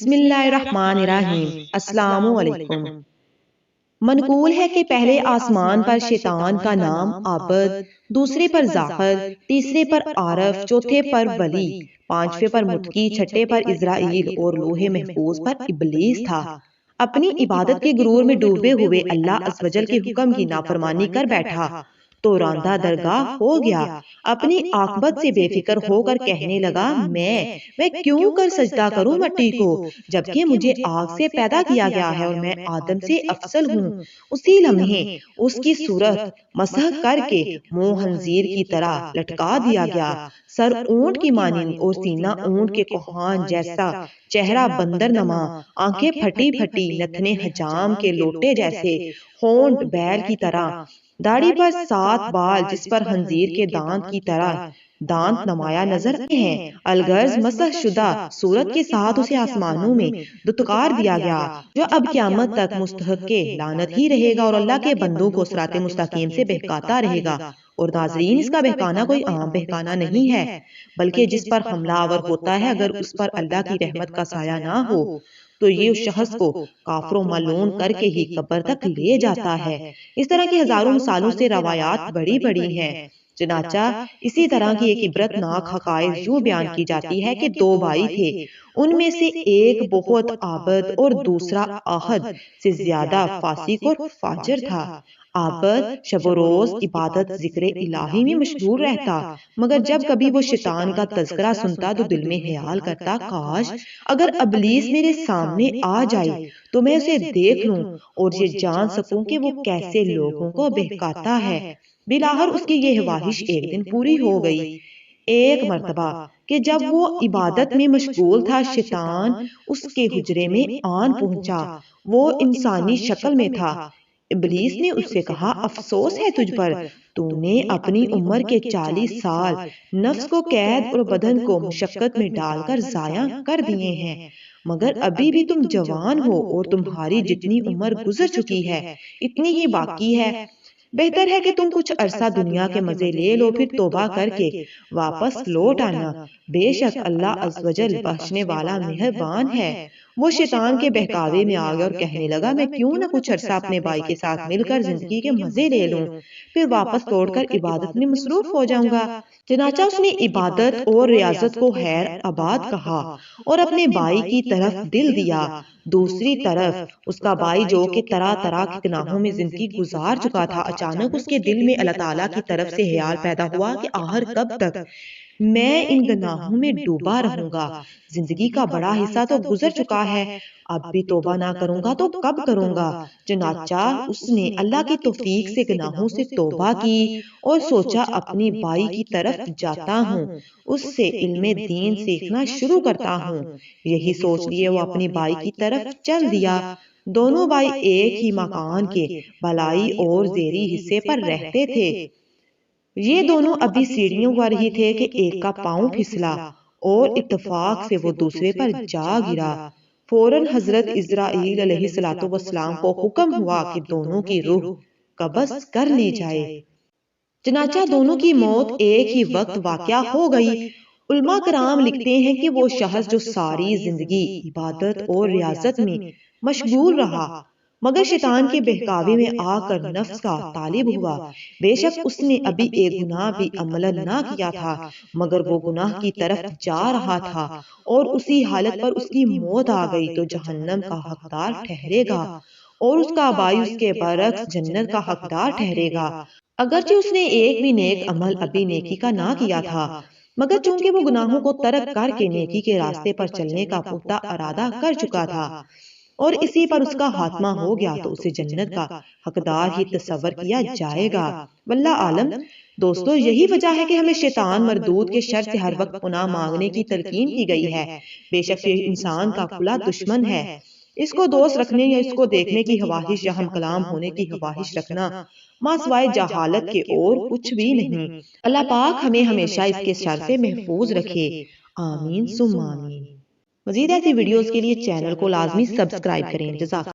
بسم اللہ الرحمن الرحیم۔ السلام علیکم۔ منقول ہے کہ پہلے آسمان پر شیطان کا نام عابد، دوسرے پر ذاکر، تیسرے پر عارف، چوتھے پر ولی، پانچویں پر متقی، چھٹے پر اسرائیل اور لوح محفوظ پر ابلیس تھا۔ اپنی عبادت کے غرور میں ڈوبے ہوئے اللہ عز و جل کے حکم کی نافرمانی کر بیٹھا تو راندہ درگاہ ہو گیا۔ اپنی عاقبت سے بے فکر ہو کر کہنے لگا میں کیوں کر سجدہ کروں مٹی کو، جبکہ مجھے آگ سے پیدا کیا گیا ہے اور میں آدم سے افضل ہوں۔ اسی لمحے اس کی صورت مسح کر کے منہ خنزیر کی طرح لٹکا دیا گیا، سر اونٹ کی مانند اور سینہ اونٹ کے کوہان جیسا، چہرہ بندر نما، آنکھیں پھٹی پھٹی، نتنے حجام کے لوٹے جیسے، ہونٹ بیل کی طرح، داڑھی پر 7 بال جس پر خنزیر کے دانت کی طرح دانت نمایاں نظر آتے ہیں۔ الغرض مسح شدہ صورت کے ساتھ اسے آسمانوں میں دتکار دیا گیا، جو اب قیامت تک مستحق لعنت ہی رہے گا اور اللہ کے بندوں کو صراط مستقیم سے بہکاتا رہے گا۔ اور ناظرین، اس کا بہکانا کوئی عام بہکانا نہیں ہے، بلکہ جس پر حملہ آور ہوتا ہے اگر اس پر اللہ کی رحمت کا سایہ نہ ہو تو یہ اس شخص کو کافر و ملعون کر کے ہی قبر تک لے جاتا ہے۔ اس طرح کی ہزاروں مثالوں سے روایات بڑی بڑی ہیں۔ چنانچہ اسی طرح کی ایک عبرتناک حقائق یوں بیان کی جاتی ہے کہ 2 بھائی تھے، ان میں سے ایک بہت عابد اور دوسرا احد سے زیادہ فاسق اور فاجر تھا۔ عابد شب و روز عبادت ذکر الہی میں مشغول رہتا، مگر جب کبھی وہ شیطان کا تذکرہ سنتا تو دل میں خیال کرتا کاش اگر ابلیس میرے سامنے آ جائے تو میں اسے دیکھ لوں اور یہ جان سکوں کہ وہ کیسے لوگوں کو بہکاتا ہے۔ بلاخر اس کی یہ خواہش ایک دن پوری ہو گئی۔ ایک مرتبہ کہ جب وہ عبادت میں مشغول تھا، شیطان اس کے حجرے میں آن پہنچا۔ وہ انسانی شکل میں تھا۔ ابلیس نے اس سے کہا، افسوس ہے تجھ پر، تو نے اپنی عمر کے 40 سال نفس کو قید اور بدن کو مشقت میں ڈال کر ضائع کر دیے ہیں، مگر ابھی بھی تم جوان ہو اور تمہاری جتنی عمر گزر چکی ہے اتنی ہی باقی ہے۔ بہتر ہے کہ تم کچھ عرصہ دنیا کے مزے لے لو، پھر توبہ کر کے واپس لوٹ آنا، بے شک اللہ عز و جل بخشنے والا مہربان ہے۔ وہ شیطان کے بہکاوے میں آ گیا اور کہنے لگا میں کیوں نہ کچھ عرصہ اپنے بھائی کے ساتھ مل کر زندگی کے مزے لے لوں، پھر واپس لوٹ کر عبادت میں مصروف ہو جاؤں گا۔ چنانچہ اس نے عبادت اور ریاضت کو خیر آباد کہا اور اپنے بھائی کی طرف دل دیا۔ دوسری طرف اس کا بھائی جو کہ طرح طرح کے گناہوں میں زندگی گزار چکا تھا، اچانک اس کے دل میں اللہ تعالیٰ کی طرف سے خیال پیدا ہوا کہ آخر کب تک میں ان گناہوں میں ڈوبا رہوں گا، زندگی کا بڑا حصہ تو گزر چکا ہے، اب بھی توبہ نہ کروں گا تو کب کروں گا۔ چنانچہ اس نے اللہ کی توفیق سے گناہوں سے توبہ کی اور سوچا اپنی بھائی کی طرف جاتا ہوں، اس سے علم دین سیکھنا شروع کرتا ہوں۔ یہی سوچ لیے وہ اپنی بھائی کی طرف چل دیا۔ دونوں بھائی ایک ہی مکان کے بالائی اور زیری حصے پر رہتے تھے۔ یہ دونوں ابھی سیڑھیوں پر ہی تھے کہ ایک کا پاؤں پھسلا اور اتفاق سے وہ دوسرے پر جا گرا۔ فوراً حضرت اسرائیل علیہ السلام کو حکم ہوا کہ دونوں کی روح قبض کر لی جائے۔ چنانچہ دونوں کی موت ایک ہی وقت واقع ہو گئی۔ علماء کرام لکھتے ہیں کہ وہ شخص جو ساری زندگی عبادت اور ریاضت میں مشغول رہا، مگر شیطان کے بہکاوے میں آ کر نفس کا طالب ہوا، بے شک اس نے ابھی ایک گناہ بھی عملاً نہ کیا تھا، مگر وہ گناہ کی طرف جا رہا تھا اور اسی حالت پر اس کی موت آ گئی تو جہنم کا حقدار ٹھہرے گا اور اس کا بھائی اس کے برعکس جنت کا حقدار ٹھہرے گا۔ اگرچہ اس نے ایک بھی نیک عمل ابھی نیکی کا نہ کیا تھا، مگر چونکہ وہ گناہوں کو ترک کر کے نیکی کے راستے پر چلنے کا پختہ ارادہ کر چکا تھا اور اسی پر اس کا خاتمہ ہو گیا تو اسے جنت کا حقدار ہی تصور کیا جائے گا۔ واللہ عالم۔ دوستو، یہی وجہ ہے کہ ہمیں شیطان مردود کے شر سے ہر وقت پناہ مانگنے کی تلقین کی گئی ہے۔ بے شک یہ انسان کا کھلا دشمن ہے۔ اس کو دوست رکھنے یا اس کو دیکھنے کی خواہش یا ہم کلام ہونے کی خواہش رکھنا ماں سوائے جہالت کے اور کچھ بھی نہیں۔ اللہ پاک ہمیں ہمیشہ اس کے شر سے محفوظ رکھے، آمین ثم آمین۔ مزید ایسی ویڈیوز کے لیے چینل کو لازمی سبسکرائب کریں۔ جزاک